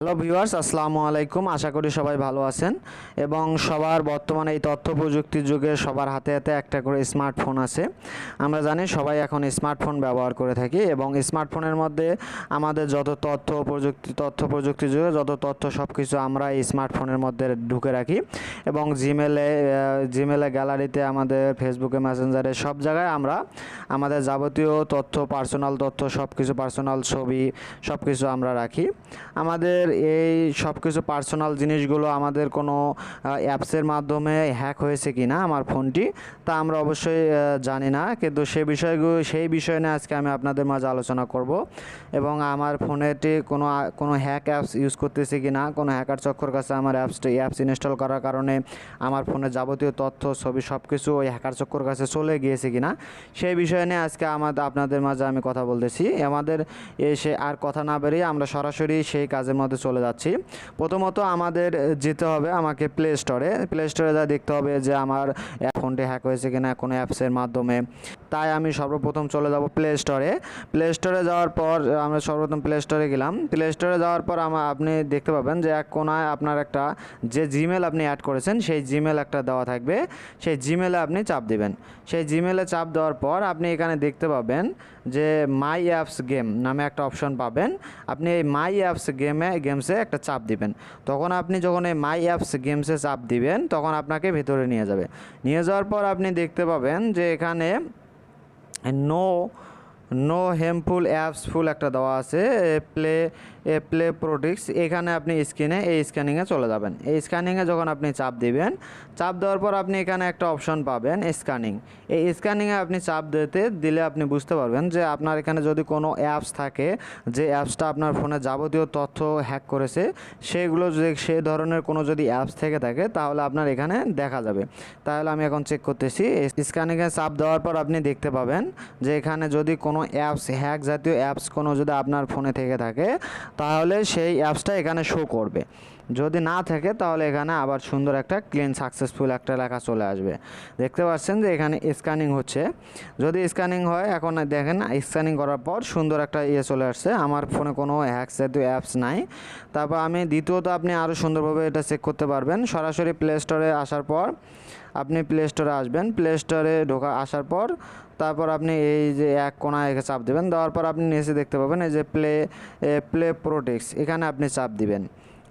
Hello viewers, আসসালামু আলাইকুম। আশা করি সবাই ভালো আছেন এবং সবার বর্তমানে এই তথ্য প্রযুক্তির যুগে সবার হাতে হাতে একটা করে স্মার্টফোন আছে। আমরা জানি সবাই এখন স্মার্টফোন ব্যবহার করে থাকি এবং স্মার্টফোনের মধ্যে আমাদের যত তথ্য প্রযুক্তির যুগে যত তথ্য সব কিছু আমরা এই স্মার্টফোনের মধ্যে ঢুকে রাখি এবং জিমেলে গ্যালারিতে আমাদের ফেসবুকে মেসেঞ্জারে সব জায়গায় আমরা আমাদের যাবতীয় তথ্য পার্সোনাল তথ্য সব কিছু পার্সোনাল ছবি সব কিছু আমরা রাখি। আমাদের এই সব কিছু পার্সোনাল জিনিসগুলো আমাদের কোনো অ্যাপসের মাধ্যমে হ্যাক হয়েছে কি না আমার ফোনটি তা আমরা অবশ্যই জানি না, কিন্তু সেই বিষয় নিয়ে আজকে আমি আপনাদের মাঝে আলোচনা করব এবং আমার ফোনেটি কোনো হ্যাক অ্যাপস ইউজ করতেছে কি না, কোনো হ্যাকার চক্কর কাছে আমার অ্যাপস ইনস্টল করার কারণে আমার ফোনের যাবতীয় তথ্য ছবি সব কিছু ওই হ্যাকার চক্কর কাছে চলে গিয়েছে কি না সেই বিষয় নিয়ে আজকে আপনাদের মাঝে আমি কথা বলতেছি। আমাদের এসে আর কথা না বেরিয়ে আমরা সরাসরি সেই কাজের মধ্যে চলে যাচ্ছি। প্রথমত আমাদের যেতে হবে আমাকে প্লে স্টোরে যা দেখতে হবে যে আমার ফোনটি হ্যাক হয়েছে কিনা কোনো অ্যাপসের মাধ্যমে। তাই আমি সর্বপ্রথম চলে যাব প্লে স্টোরে যাওয়ার পর আমরা সর্বপ্রথম প্লে স্টোরে গেলাম। প্লে স্টোরে যাওয়ার পর আপনি দেখতে পাবেন যে এক কোনায় আপনার একটা যে জিমেল আপনি অ্যাড করেছেন সেই জিমেল একটা দেওয়া থাকবে, সেই জিমেলে আপনি চাপ দিবেন। সেই জিমেলে চাপ দেওয়ার পর আপনি এখানে দেখতে পাবেন যে মাই অ্যাপস গেম নামে একটা অপশন পাবেন। আপনি এই মাই অ্যাপস গেমসে একটা চাপ দিবেন। তখন আপনি যখন এই মাই অ্যাপস গেমসে চাপ দিবেন তখন আপনাকে ভেতরে নিয়ে যাওয়ার পর আপনি দেখতে পাবেন যে এখানে নো হেমফুল অ্যাপস ফুল একটা দেওয়া আছে প্লে প্রোডাক্টস। এখানে আপনি এই স্ক্যানিংয়ে চলে যাবেন। এই স্ক্যানিংয়ে যখন আপনি চাপ দিবেন, চাপ দেওয়ার পর আপনি এখানে একটা অপশন পাবেন স্ক্যানিং। এই স্ক্যানিংয়ে আপনি চাপ দিলে আপনি বুঝতে পারবেন যে আপনার এখানে যদি কোনো অ্যাপস থাকে যে অ্যাপসটা আপনার ফোনে যাবতীয় তথ্য হ্যাক করেছে সেগুলো যদি সেই ধরনের কোনো যদি অ্যাপস থেকে থাকে তাহলে আপনার এখানে দেখা যাবে। তাহলে আমি এখন চেক করতেছি। স্ক্যানিংয়ে চাপ দেওয়ার পর আপনি দেখতে পাবেন যে এখানে যদি কোনো অ্যাপস হ্যাক জাতীয় অ্যাপস কোনো যদি আপনার ফোনে থেকে থাকে তাহলে সেই অ্যাপসটা এখানে শো করবে। যদি না থাকে তাহলে এখানে আবার সুন্দর একটা ক্লিন সাকসেসফুল একটা লেখা চলে আসবে। দেখতে পাচ্ছেন যে এখানে স্ক্যানিং হচ্ছে। যদি স্ক্যানিং হয় এখন দেখেন স্ক্যানিং করার পর সুন্দর একটা চলে আসছে। আমার ফোনে কোনো হ্যাক জাতীয় অ্যাপস নাই। তারপর আমি দ্বিতীয়ত আপনি আরও সুন্দরভাবে এটা চেক করতে পারবেন। সরাসরি প্লে স্টোরে আসার পর আপনি প্লে স্টোরে আসবেন। প্লে স্টোরে আসার পর তারপর আপনি এই যে এক কোণায় চাপ দেবেন। দেওয়ার পর আপনি নিচে দেখতে পাবেন এই যে প্লে প্রোটেক্টস, এখানে আপনি চাপ দিবেন।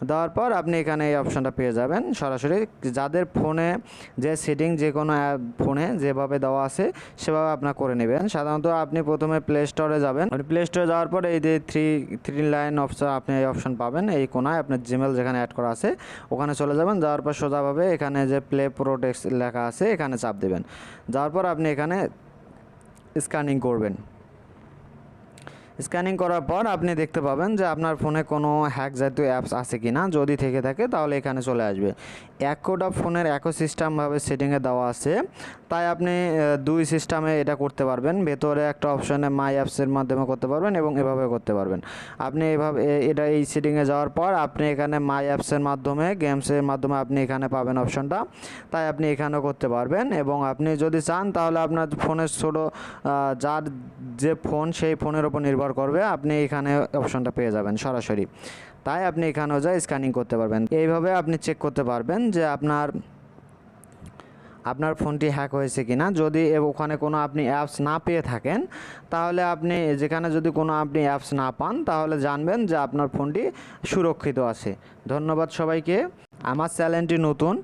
দেওয়ার পর আপনি এখানে এই অপশানটা পেয়ে যাবেন। সরাসরি যাদের ফোনে যে সেটিং যে কোনো ফোনে যেভাবে দেওয়া আছে সেভাবে আপনার করে নেবেন। সাধারণত আপনি প্রথমে প্লে স্টোরে যাবেন। প্লে স্টোরে যাওয়ার পর এই যে থ্রি লাইন অপশন আপনি এই অপশন পাবেন। এই কোণায় আপনার জিমেল যেখানে অ্যাড করা আছে ওখানে চলে যাবেন। যাওয়ার পর সোজাভাবে এখানে যে প্লে প্রোটেক্টস লেখা আছে এখানে চাপ দেবেন। যাওয়ার পর আপনি এখানে স্ক্যানিং করবেন। স্ক্যানিং করার পর আপনি দেখতে পাবেন যে আপনার ফোনে কোনো হ্যাক জাতীয় অ্যাপস আছে কি না। যদি থেকে থাকে তাহলে এখানে চলে আসবে। একটা ফোনের সিস্টেমভাবে সেটিংয়ে দেওয়া আছে, তাই আপনি দুই সিস্টেমে এটা করতে পারবেন। ভেতরে একটা অপশানে মাই অ্যাপসের মাধ্যমে করতে পারবেন এবং এভাবে করতে পারবেন। আপনি এই সেটিংয়ে যাওয়ার পর আপনি এখানে মাই অ্যাপসের মাধ্যমে গেমসের মাধ্যমে আপনি এখানে পাবেন অপশানটা, তাই আপনি এখানেও করতে পারবেন। এবং আপনি যদি চান তাহলে আপনার ফোনের যার যে ফোন সেই ফোনের ওপর নির্ভর করবে, আপনি এখানে অপশনটা পেয়ে যাবেন সরাসরি। তাই আপনি এখানেও যা স্ক্যানিং করতে পারবেন। এইভাবে আপনি চেক করতে পারবেন যে আপনার ফোনটি হ্যাক হয়েছে কিনা। যদি ওখানে কোনো আপনি অ্যাপস না পেয়ে থাকেন তাহলে আপনি যেখানে যদি কোনো আপনি অ্যাপস না পান তাহলে জানবেন যে আপনার ফোনটি সুরক্ষিত আছে। ধন্যবাদ সবাইকে। আমার চ্যানেলটি নতুন,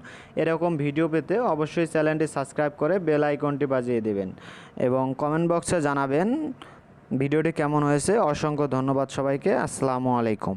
এরকম ভিডিও পেতে অবশ্যই চ্যানেলটি সাবস্ক্রাইব করে বেল আইকনটি বাজিয়ে দেবেন এবং কমেন্ট বক্সে জানাবেন ভিডিওটি কেমন হয়েছে। অসংখ্য ধন্যবাদ সবাইকে। আসসালামু আলাইকুম।